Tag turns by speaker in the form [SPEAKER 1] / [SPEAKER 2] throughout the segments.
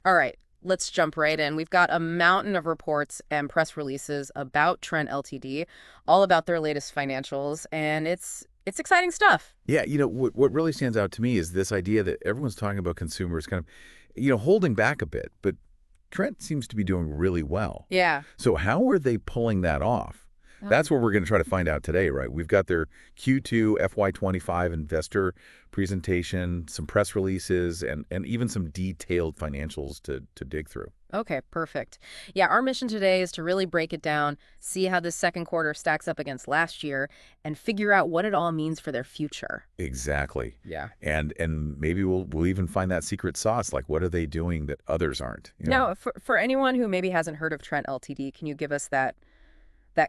[SPEAKER 1] All right, let's jump right in. We've got a mountain of reports and press releases about Trent Ltd, all about their latest financials, and it's exciting stuff.
[SPEAKER 2] Yeah, what really stands out to me is this idea that everyone's talking about consumers kind of, holding back a bit, but Trent seems to be doing really well.
[SPEAKER 1] Yeah.
[SPEAKER 2] So how are they pulling that off?
[SPEAKER 1] Oh.
[SPEAKER 2] That's what we're going to try to find out today, right? We've got their Q2 FY25 investor presentation, some press releases, and even some detailed financials to dig through.
[SPEAKER 1] Okay, perfect. Yeah, our mission today is to really break it down, see how this second quarter stacks up against last year, and figure out what it all means for their future.
[SPEAKER 2] Exactly.
[SPEAKER 1] Yeah.
[SPEAKER 2] And maybe we'll even find that secret sauce, like what are they doing that others aren't,
[SPEAKER 1] Now, for anyone who maybe hasn't heard of Trent Ltd, can you give us that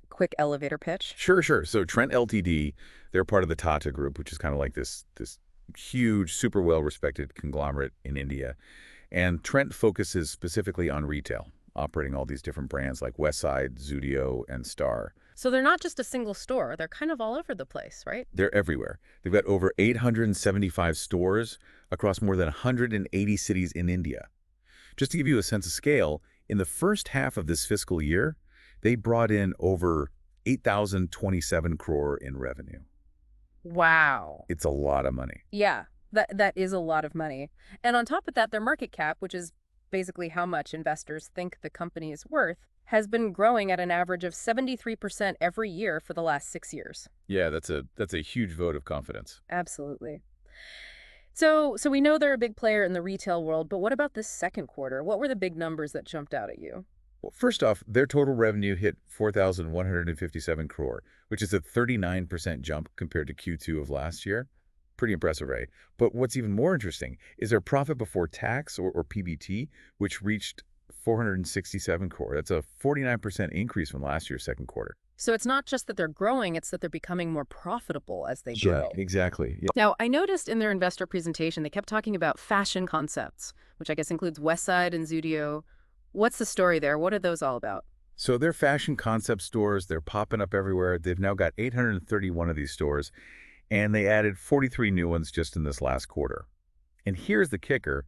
[SPEAKER 1] quick elevator pitch?
[SPEAKER 2] Sure, sure. So Trent Ltd, they're part of the Tata Group, which is kind of like this huge, super well-respected conglomerate in India. And Trent focuses specifically on retail, operating all these different brands like Westside, Zudio, and Star.
[SPEAKER 1] So they're not just a single store, they're kind of all over the place, right?
[SPEAKER 2] They're everywhere. They've got over 875 stores across more than 180 cities in India. Just to give you a sense of scale, in the first half of this fiscal year, they brought in over 8,027 crore in revenue.
[SPEAKER 1] Wow.
[SPEAKER 2] It's a lot of money.
[SPEAKER 1] Yeah, that is a lot of money. And on top of that, their market cap, which is basically how much investors think the company is worth, has been growing at an average of 73% every year for the last 6 years.
[SPEAKER 2] Yeah, that's a huge vote of confidence.
[SPEAKER 1] Absolutely. So we know they're a big player in the retail world, but what about this second quarter? What were the big numbers that jumped out at you?
[SPEAKER 2] Well, first off, their total revenue hit 4,157 crore, which is a 39% jump compared to Q2 of last year. Pretty impressive, right? But what's even more interesting is their profit before tax, or PBT, which reached 467 crore. That's a 49% increase from last year's second quarter.
[SPEAKER 1] So it's not just that they're growing, it's that they're becoming more profitable as they
[SPEAKER 2] Yeah,
[SPEAKER 1] grow.
[SPEAKER 2] exactly. Yeah.
[SPEAKER 1] Now, I noticed in their investor presentation, they kept talking about fashion concepts, which I guess includes Westside and Zudio. What's the story there? What are those all about?
[SPEAKER 2] So their fashion concept stores, they're popping up everywhere. They've now got 831 of these stores, and they added 43 new ones just in this last quarter. And here's the kicker.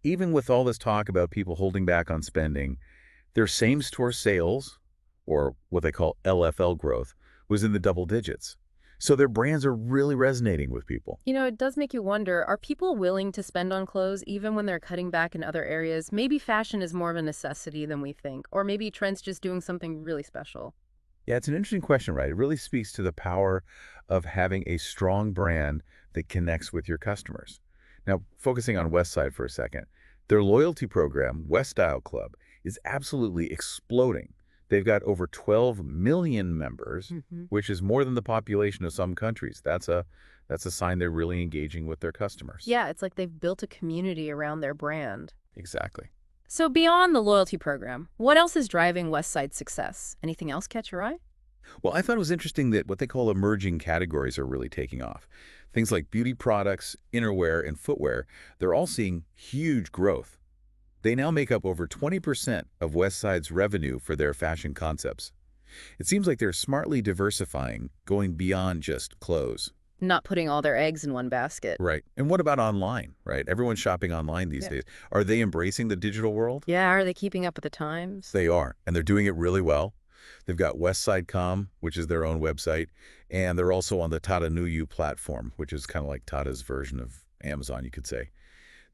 [SPEAKER 2] Even with all this talk about people holding back on spending, their same-store sales, or what they call LFL growth, was in the double digits. So their brands are really resonating with people.
[SPEAKER 1] You know, it does make you wonder, are people willing to spend on clothes even when they're cutting back in other areas? Maybe fashion is more of a necessity than we think, or maybe Trent's just doing something really special.
[SPEAKER 2] Yeah, it's an interesting question, right? It really speaks to the power of having a strong brand that connects with your customers. Now, focusing on Westside for a second, their loyalty program, West Style Club, is absolutely exploding. They've got over 12 million members,
[SPEAKER 1] Hmm.
[SPEAKER 2] which is more than the population of some countries. That's a sign they're really engaging with their customers.
[SPEAKER 1] Yeah, it's like they've built a community around their brand.
[SPEAKER 2] Exactly.
[SPEAKER 1] So beyond the loyalty program, what else is driving Westside's success? Anything else catch your eye?
[SPEAKER 2] Well, I thought it was interesting that what they call emerging categories are really taking off. Things like beauty products, innerwear, and footwear, they're all seeing huge growth. They now make up over 20% of Westside's revenue for their fashion concepts. It seems like they're smartly diversifying, going beyond just clothes.
[SPEAKER 1] Not putting all their eggs in one basket.
[SPEAKER 2] Right. And what about online, right? Everyone's shopping online these
[SPEAKER 1] Yeah.
[SPEAKER 2] days. Are they embracing the digital world?
[SPEAKER 1] Yeah, are they keeping up with the times?
[SPEAKER 2] They are, and they're doing it really well. They've got Westside.com, which is their own website, and they're also on the Tata Neu platform, which is kind of like Tata's version of Amazon, you could say.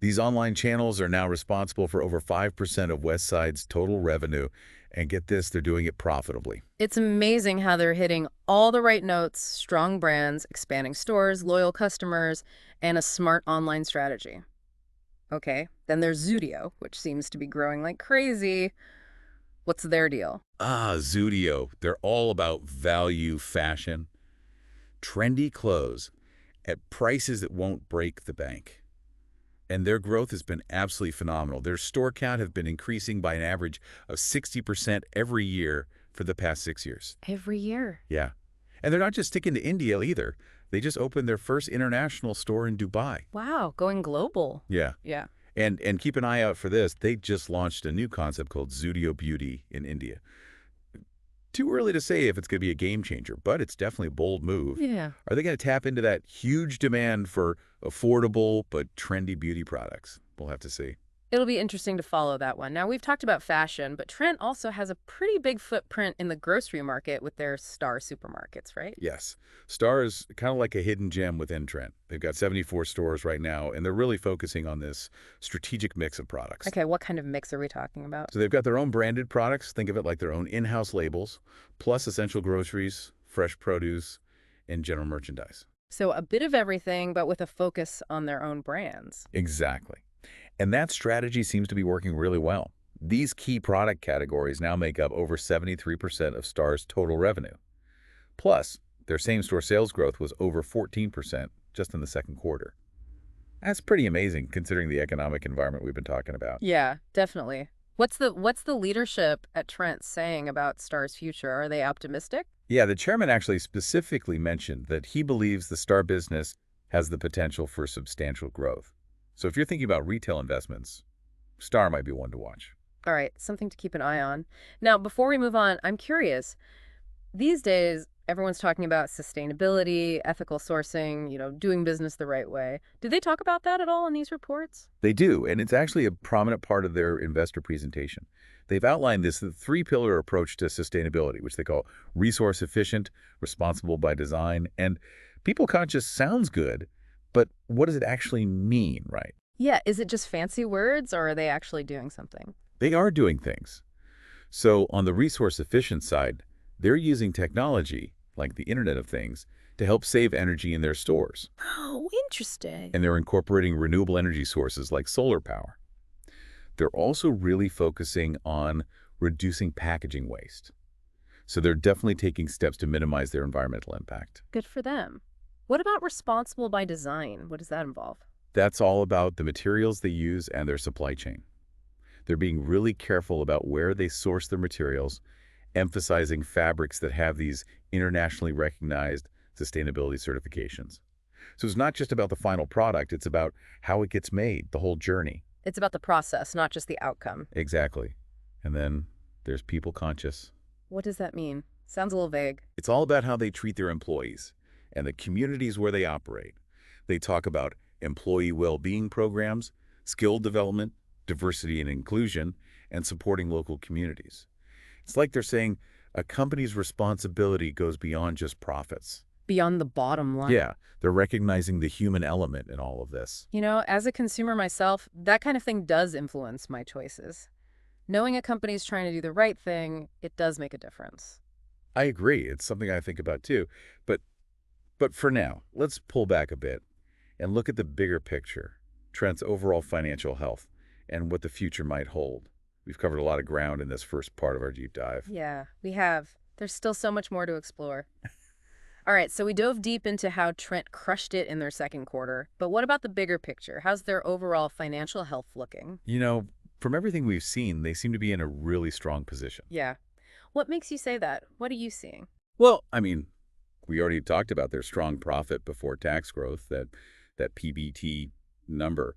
[SPEAKER 2] These online channels are now responsible for over 5% of Westside's total revenue, and get this, they're doing it profitably.
[SPEAKER 1] It's amazing how they're hitting all the right notes, strong brands, expanding stores, loyal customers, and a smart online strategy. Okay, then there's Zudio, which seems to be growing like crazy. What's their deal?
[SPEAKER 2] Ah, Zudio. They're all about value fashion, trendy clothes at prices that won't break the bank. And their growth has been absolutely phenomenal. Their store count has been increasing by an average of 60% every year for the past 6 years.
[SPEAKER 1] Every year.
[SPEAKER 2] Yeah. And they're not just sticking to India either. They just opened their first international store in Dubai.
[SPEAKER 1] Wow, going global.
[SPEAKER 2] Yeah.
[SPEAKER 1] Yeah.
[SPEAKER 2] And keep an eye out for this. They just launched a new concept called Zudio Beauty in India. Too early to say if it's going to be a game changer, but it's definitely a bold move.
[SPEAKER 1] Yeah.
[SPEAKER 2] Are they going to tap into that huge demand for affordable but trendy beauty products? We'll have to see.
[SPEAKER 1] It'll be interesting to follow that one. Now, we've talked about fashion, but Trent also has a pretty big footprint in the grocery market with their Star supermarkets, right?
[SPEAKER 2] Yes. Star is kind of like a hidden gem within Trent. They've got 74 stores right now, and they're really focusing on this strategic mix of products.
[SPEAKER 1] Okay, what kind of mix are we talking about?
[SPEAKER 2] So they've got their own branded products. Think of it like their own in-house labels, plus essential groceries, fresh produce, and general merchandise.
[SPEAKER 1] So a bit of everything, but with a focus on their own brands.
[SPEAKER 2] Exactly. And that strategy seems to be working really well. These key product categories now make up over 73% of Star's total revenue. Plus, their same-store sales growth was over 14% just in the second quarter. That's pretty amazing considering the economic environment we've been talking about.
[SPEAKER 1] Yeah, definitely. What's the leadership at Trent saying about Star's future? Are they optimistic?
[SPEAKER 2] Yeah, the chairman actually specifically mentioned that he believes the Star business has the potential for substantial growth. So if you're thinking about retail investments, Star might be one to watch.
[SPEAKER 1] All right, something to keep an eye on. Now, before we move on, I'm curious. These days, everyone's talking about sustainability, ethical sourcing, doing business the right way. Do they talk about that at all in these reports?
[SPEAKER 2] They do, and it's actually a prominent part of their investor presentation. They've outlined this three-pillar approach to sustainability, which they call resource efficient, responsible by design, and people conscious sounds good, but what does it actually mean, right?
[SPEAKER 1] Yeah, is it just fancy words or are they actually doing something?
[SPEAKER 2] They are doing things. So on the resource efficient side, they're using technology, like the Internet of Things, to help save energy in their stores.
[SPEAKER 1] Oh, interesting.
[SPEAKER 2] And they're incorporating renewable energy sources like solar power. They're also really focusing on reducing packaging waste. So they're definitely taking steps to minimize their environmental impact.
[SPEAKER 1] Good for them. What about responsible by design? What does that involve?
[SPEAKER 2] That's all about the materials they use and their supply chain. They're being really careful about where they source their materials, emphasizing fabrics that have these internationally recognized sustainability certifications. So it's not just about the final product, it's about how it gets made, the whole journey.
[SPEAKER 1] It's about the process, not just the outcome.
[SPEAKER 2] Exactly. And then there's people conscious.
[SPEAKER 1] What does that mean? Sounds a little vague.
[SPEAKER 2] It's all about how they treat their employees and the communities where they operate. They talk about employee well-being programs, skill development, diversity and inclusion, and supporting local communities. It's like they're saying a company's responsibility goes beyond just profits.
[SPEAKER 1] Beyond the bottom line.
[SPEAKER 2] Yeah, they're recognizing the human element in all of this.
[SPEAKER 1] As a consumer myself, that kind of thing does influence my choices. Knowing a company's trying to do the right thing, it does make a difference.
[SPEAKER 2] I agree. It's something I think about too. But for now, let's pull back a bit and look at the bigger picture, Trent's overall financial health, and what the future might hold. We've covered a lot of ground in this first part of our deep dive.
[SPEAKER 1] Yeah, we have. There's still so much more to explore. All right, so we dove deep into how Trent crushed it in their second quarter. But what about the bigger picture? How's their overall financial health looking?
[SPEAKER 2] From everything we've seen, they seem to be in a really strong position.
[SPEAKER 1] Yeah. What makes you say that? What are you seeing?
[SPEAKER 2] Well, I mean, we already talked about their strong profit before tax growth, that PBT number.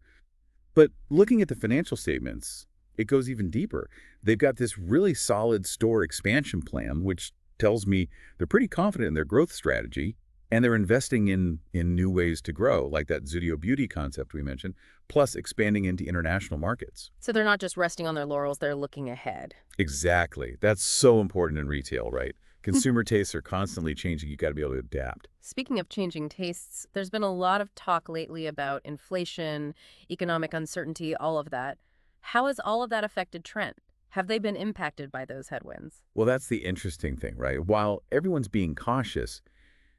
[SPEAKER 2] But looking at the financial statements, it goes even deeper. They've got this really solid store expansion plan, which tells me they're pretty confident in their growth strategy, and they're investing in new ways to grow, like that Zudio Beauty concept we mentioned, plus expanding into international markets.
[SPEAKER 1] So they're not just resting on their laurels, they're looking ahead.
[SPEAKER 2] Exactly. That's so important in retail, right? Consumer tastes are constantly changing. You got to be able to adapt.
[SPEAKER 1] Speaking of changing tastes, there's been a lot of talk lately about inflation, economic uncertainty, all of that. How has all of that affected Trent? Have they been impacted by those headwinds?
[SPEAKER 2] Well, that's the interesting thing, right? While everyone's being cautious,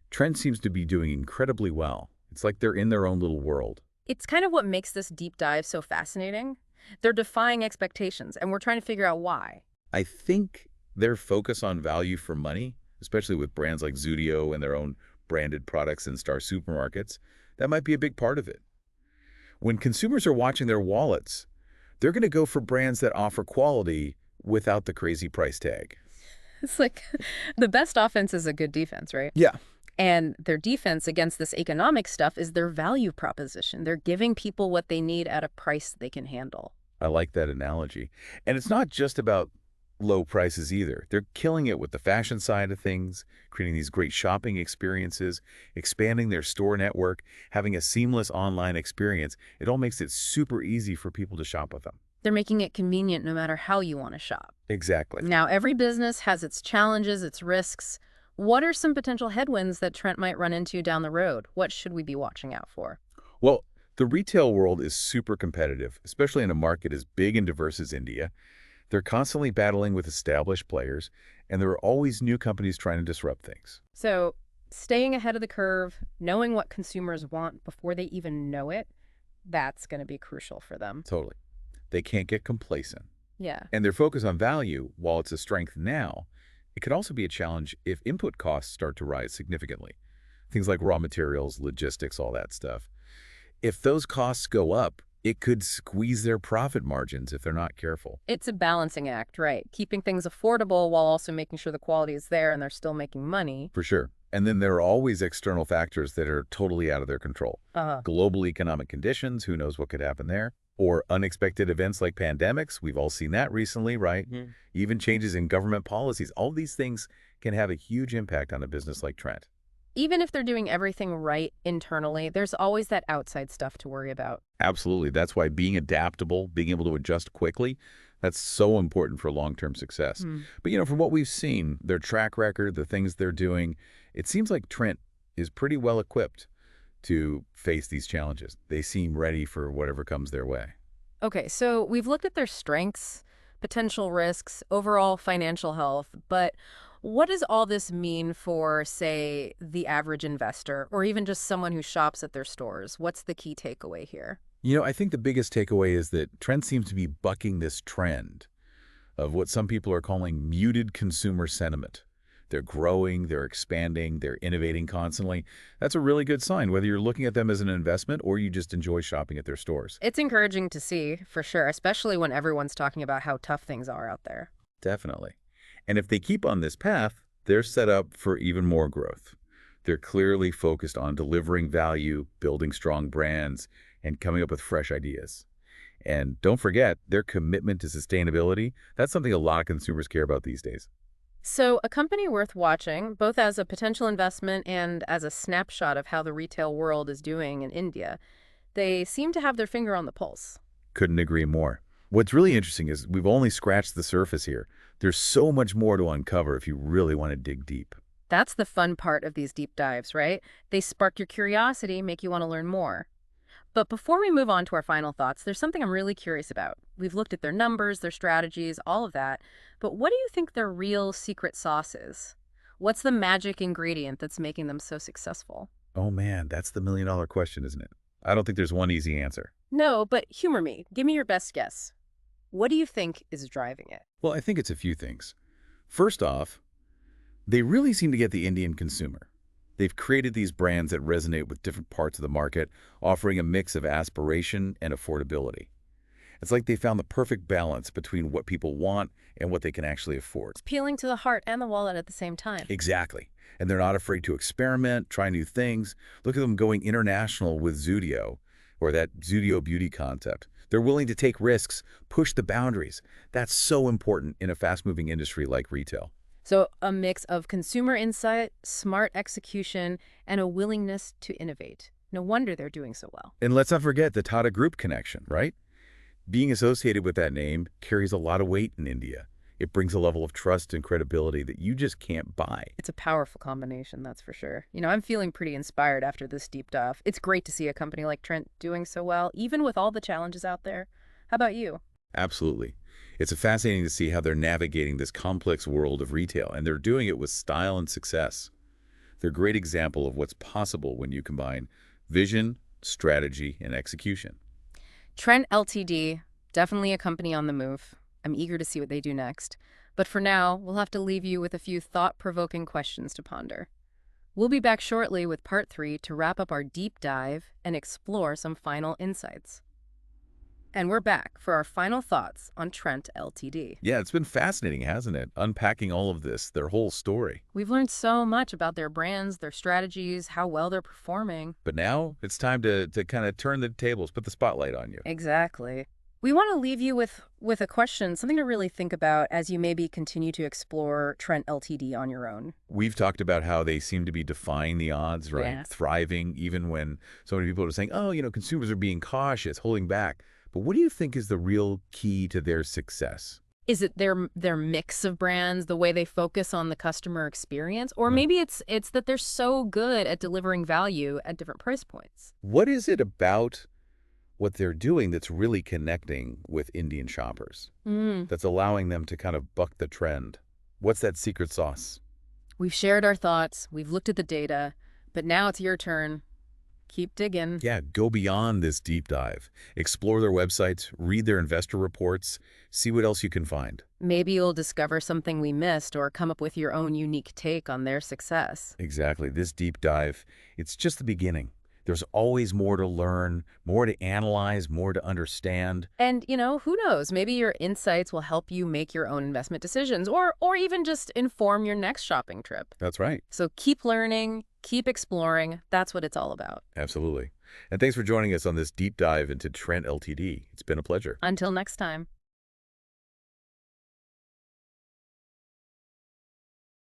[SPEAKER 2] Trent seems to be doing incredibly well. It's like they're in their own little world.
[SPEAKER 1] It's kind of what makes this deep dive so fascinating. They're defying expectations, and we're trying to figure out why.
[SPEAKER 2] I think their focus on value for money, especially with brands like Zudio and their own branded products in Star supermarkets, that might be a big part of it. When consumers are watching their wallets, they're going to go for brands that offer quality without the crazy price tag.
[SPEAKER 1] It's like the best offense is a good defense, right?
[SPEAKER 2] Yeah.
[SPEAKER 1] And their defense against this economic stuff is their value proposition. They're giving people what they need at a price they can handle.
[SPEAKER 2] I like that analogy. And it's not just about low prices either. They're killing it with the fashion side of things, creating these great shopping experiences, expanding their store network, having a seamless online experience. It all makes it super easy for people to shop with them.
[SPEAKER 1] They're making it convenient no matter how you want to shop.
[SPEAKER 2] Exactly.
[SPEAKER 1] Now, every business has its challenges, its risks. What are some potential headwinds that Trent might run into down the road? What should we be watching out for?
[SPEAKER 2] Well, the retail world is super competitive, especially in a market as big and diverse as India. They're constantly battling with established players, and there are always new companies trying to disrupt things.
[SPEAKER 1] So, staying ahead of the curve, knowing what consumers want before they even know it, that's going to be crucial for them.
[SPEAKER 2] Totally. They can't get complacent.
[SPEAKER 1] Yeah.
[SPEAKER 2] And their focus on value, while it's a strength now, it could also be a challenge if input costs start to rise significantly. Things like raw materials, logistics, all that stuff. If those costs go up, it could squeeze their profit margins if they're not careful.
[SPEAKER 1] It's a balancing act, right? Keeping things affordable while also making sure the quality is there and they're still making money.
[SPEAKER 2] For sure. And then there are always external factors that are totally out of their control.
[SPEAKER 1] Uh-huh.
[SPEAKER 2] Global economic conditions, who knows what could happen there? Or unexpected events like pandemics, we've all seen that recently, right? Even changes in government policies. All these things can have a huge impact on a business like Trent.
[SPEAKER 1] Even if they're doing everything right internally, there's always that outside stuff to worry about.
[SPEAKER 2] Absolutely. That's why being adaptable, being able to adjust quickly, that's so important for long-term success.
[SPEAKER 1] Hmm.
[SPEAKER 2] But, from what we've seen, their track record, the things they're doing, it seems like Trent is pretty well equipped to face these challenges. They seem ready for whatever comes their way.
[SPEAKER 1] Okay, so we've looked at their strengths, potential risks, overall financial health, but what does all this mean for, say, the average investor or even just someone who shops at their stores? What's the key takeaway here?
[SPEAKER 2] I think the biggest takeaway is that Trent seems to be bucking this trend of what some people are calling muted consumer sentiment. They're growing, they're expanding, they're innovating constantly. That's a really good sign, whether you're looking at them as an investment or you just enjoy shopping at their stores.
[SPEAKER 1] It's encouraging to see, for sure, especially when everyone's talking about how tough things are out there.
[SPEAKER 2] Definitely. And if they keep on this path, they're set up for even more growth. They're clearly focused on delivering value, building strong brands, and coming up with fresh ideas. And don't forget, their commitment to sustainability, that's something a lot of consumers care about these days.
[SPEAKER 1] So, a company worth watching, both as a potential investment and as a snapshot of how the retail world is doing in India. They seem to have their finger on the pulse.
[SPEAKER 2] Couldn't agree more. What's really interesting is we've only scratched the surface here. There's so much more to uncover if you really want to dig deep.
[SPEAKER 1] That's the fun part of these deep dives, right? They spark your curiosity, make you want to learn more. But before we move on to our final thoughts, there's something I'm really curious about. We've looked at their numbers, their strategies, all of that. But what do you think their real secret sauce is? What's the magic ingredient that's making them so successful?
[SPEAKER 2] Oh man, that's the million-dollar question, isn't it? I don't think there's one easy answer.
[SPEAKER 1] No, but humor me. Give me your best guess. What do you think is driving it?
[SPEAKER 2] Well, I think it's a few things. First off, they really seem to get the Indian consumer. They've created these brands that resonate with different parts of the market, offering a mix of aspiration and affordability. It's like they found the perfect balance between what people want and what they can actually afford.
[SPEAKER 1] It's appealing to the heart and the wallet at the same time.
[SPEAKER 2] Exactly. And they're not afraid to experiment, try new things. Look at them going international with Zudio, or that Zudio beauty concept. They're willing to take risks, push the boundaries. That's so important in a fast-moving industry like retail.
[SPEAKER 1] So a mix of consumer insight, smart execution, and a willingness to innovate. No wonder they're doing so well.
[SPEAKER 2] And let's not forget the Tata Group connection, right? Being associated with that name carries a lot of weight in India. It brings a level of trust and credibility that you just can't buy.
[SPEAKER 1] It's a powerful combination, that's for sure. I'm feeling pretty inspired after this deep dive. It's great to see a company like Trent doing so well, even with all the challenges out there. How about you?
[SPEAKER 2] Absolutely. It's fascinating to see how they're navigating this complex world of retail, and they're doing it with style and success. They're a great example of what's possible when you combine vision, strategy, and execution.
[SPEAKER 1] Trent Ltd, definitely a company on the move. I'm eager to see what they do next. But for now, we'll have to leave you with a few thought-provoking questions to ponder. We'll be back shortly with part 3 to wrap up our deep dive and explore some final insights. And we're back for our final thoughts on Trent Ltd.
[SPEAKER 2] Yeah, it's been fascinating, hasn't it? Unpacking all of this, their whole story.
[SPEAKER 1] We've learned so much about their brands, their strategies, how well they're performing.
[SPEAKER 2] But now it's time to kind of turn the tables, put the spotlight on you.
[SPEAKER 1] Exactly. We want to leave you with a question, something to really think about as you maybe continue to explore Trent Ltd on your own.
[SPEAKER 2] We've talked about how they seem to be defying the odds, right?
[SPEAKER 1] Yeah.
[SPEAKER 2] Thriving, even when so many people are saying, oh, consumers are being cautious, holding back. But what do you think is the real key to their success?
[SPEAKER 1] Is it their mix of brands, the way they focus on the customer experience, or
[SPEAKER 2] Uh,
[SPEAKER 1] maybe it's that they're so good at delivering value at different price points?
[SPEAKER 2] What is it about what they're doing that's really connecting with Indian shoppers,
[SPEAKER 1] Mm.
[SPEAKER 2] that's allowing them to kind of buck the trend? What's that secret sauce?
[SPEAKER 1] We've shared our thoughts, we've looked at the data, but now it's your turn. Keep digging.
[SPEAKER 2] Yeah, go beyond this deep dive. Explore their websites, read their investor reports, see what else you can find.
[SPEAKER 1] Maybe you'll discover something we missed or come up with your own unique take on their success.
[SPEAKER 2] Exactly. This deep dive, it's just the beginning. There's always more to learn, more to analyze, more to understand.
[SPEAKER 1] And, who knows, maybe your insights will help you make your own investment decisions or even just inform your next shopping trip.
[SPEAKER 2] That's right.
[SPEAKER 1] So keep learning, keep exploring. That's what it's all about.
[SPEAKER 2] Absolutely. And thanks for joining us on this deep dive into Trent Ltd. It's been a pleasure.
[SPEAKER 1] Until next time.